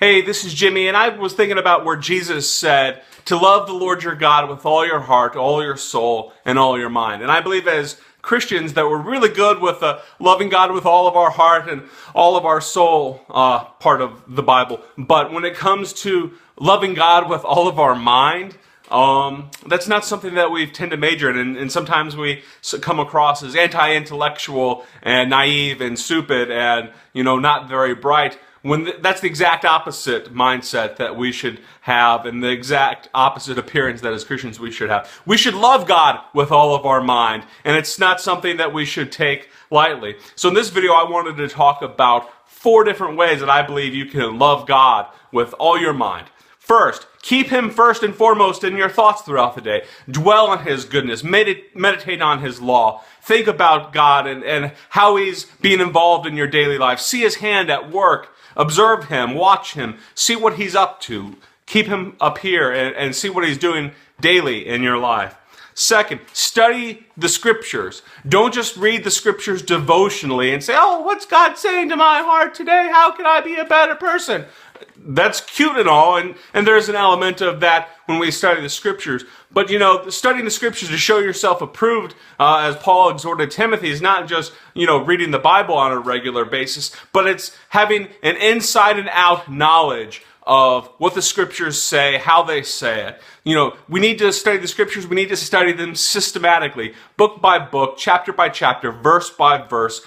Hey, this is Jimmy, and I was thinking about where Jesus said to love the Lord your God with all your heart, all your soul, and all your mind. And I believe as Christians that we're really good with loving God with all of our heart and all of our soul part of the Bible. But when it comes to loving God with all of our mind, that's not something that we tend to major in, and sometimes we come across as anti-intellectual and naive and stupid and, not very bright, when that's the exact opposite mindset that we should have and the exact opposite appearance that as Christians we should have. We should love God with all of our mind, and it's not something that we should take lightly. So in this video, I wanted to talk about 4 different ways that I believe you can love God with all your mind. First, keep Him first and foremost in your thoughts throughout the day. Dwell on His goodness. Meditate on His law. Think about God and how He's being involved in your daily life. See His hand at work. Observe Him. Watch Him. See what He's up to. Keep Him up here and see what He's doing daily in your life. Second, study the Scriptures. Don't just read the Scriptures devotionally and say, oh, what's God saying to my heart today? How can I be a better person? That's cute and all, and there's an element of that when we study the Scriptures. But, studying the Scriptures to show yourself approved, as Paul exhorted Timothy, is not just, reading the Bible on a regular basis, but it's having an inside and out knowledge of what the Scriptures say, how they say it. We need to study the Scriptures. We need to study them systematically, book by book, chapter by chapter, verse by verse,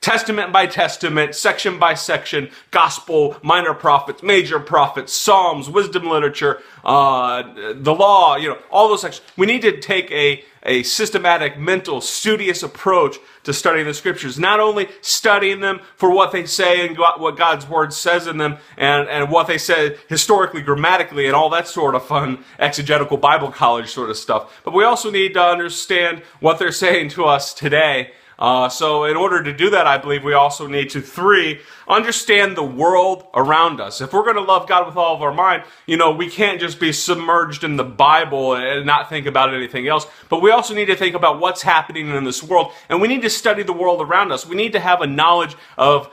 testament by testament, section by section, gospel, minor prophets, major prophets, psalms, wisdom literature, the law, all those sections. We need to take a systematic, mental, studious approach to studying the Scriptures. Not only studying them for what they say and what God's Word says in them and what they said historically, grammatically, and all that sort of fun exegetical Bible college sort of stuff, but we also need to understand what they're saying to us today. So in order to do that, I believe we also need to, 3, understand the world around us. If we're going to love God with all of our mind, we can't just be submerged in the Bible and not think about anything else. But we also need to think about what's happening in this world, and we need to study the world around us. We need to have a knowledge of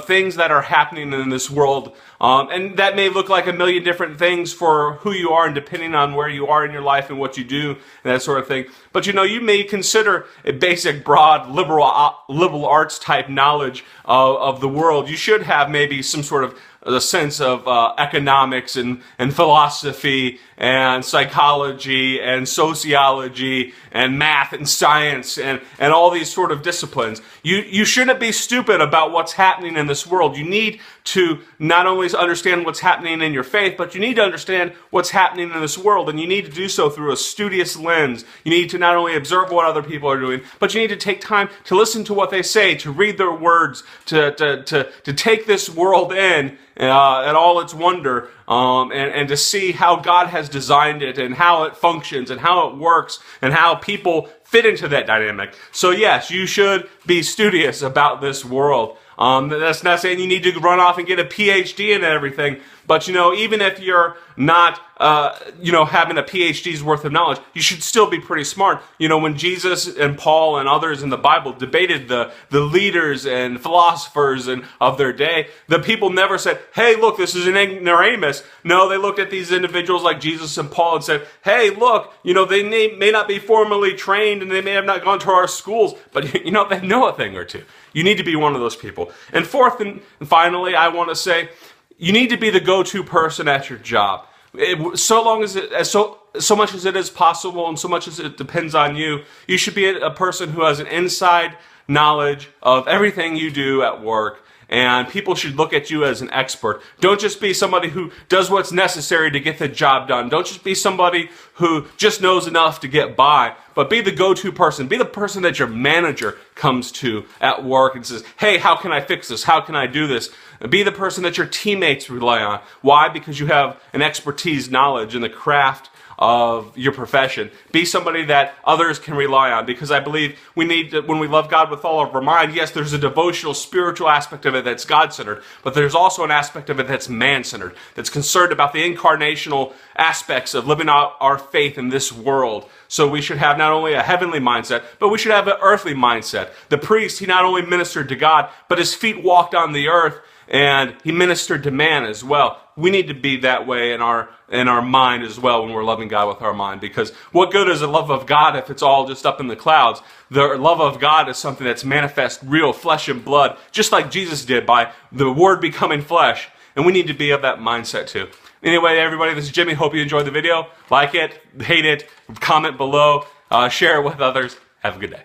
things that are happening in this world. And that may look like a million different things for who you are and depending on where you are in your life and what you do and that sort of thing. But you may consider a basic, broad, liberal arts type knowledge of the world. You should have maybe some sort of a sense of economics and philosophy and psychology and sociology and math and science and all these sort of disciplines. You shouldn't be stupid about what's happening in this world. You need to not only understand what's happening in your faith, but you need to understand what's happening in this world, and you need to do so through a studious lens. You need to not only observe what other people are doing, but you need to take time to listen to what they say, to read their words, to take this world in and all its wonder, and to see how God has designed it and how it functions and how it works and how people fit into that dynamic. So yes, you should be studious about this world. That's not saying you need to run off and get a PhD in everything, but even if you're not having a PhD's worth of knowledge, you should still be pretty smart. When Jesus and Paul and others in the Bible debated the leaders and philosophers of their day, the people never said, hey, look, this is an ignoramus. No, they looked at these individuals like Jesus and Paul and said, hey, look, they may not be formally trained and they may have not gone to our schools, but they know a thing or two. You need to be one of those people. And fourth and finally, I want to say, you need to be the go-to person at your job. So much as it is possible and so much as it depends on you, you should be a person who has an inside knowledge of everything you do at work, and people should look at you as an expert. Don't just be somebody who does what's necessary to get the job done. Don't just be somebody who just knows enough to get by, but be the go-to person. Be the person that your manager comes to at work and says, hey, how can I fix this? How can I do this? Be the person that your teammates rely on. Why? Because you have an expertise, knowledge in the craft of your profession. Be somebody that others can rely on, because I believe we need to, when we love God with all of our mind, yes, there's a devotional, spiritual aspect of it that's God-centered, but there's also an aspect of it that's man-centered, that's concerned about the incarnational aspects of living out our faith in this world. So we should have not only a heavenly mindset, but we should have an earthly mindset. The priest, he not only ministered to God, but his feet walked on the earth, and he ministered to man as well. We need to be that way in our mind as well when we're loving God with our mind, because what good is the love of God if it's all just up in the clouds? The love of God is something that's manifest, real flesh and blood, just like Jesus did by the Word becoming flesh, and we need to be of that mindset too. Anyway, everybody, this is Jimmy. Hope you enjoyed the video. Like it, hate it, comment below, share it with others. Have a good day.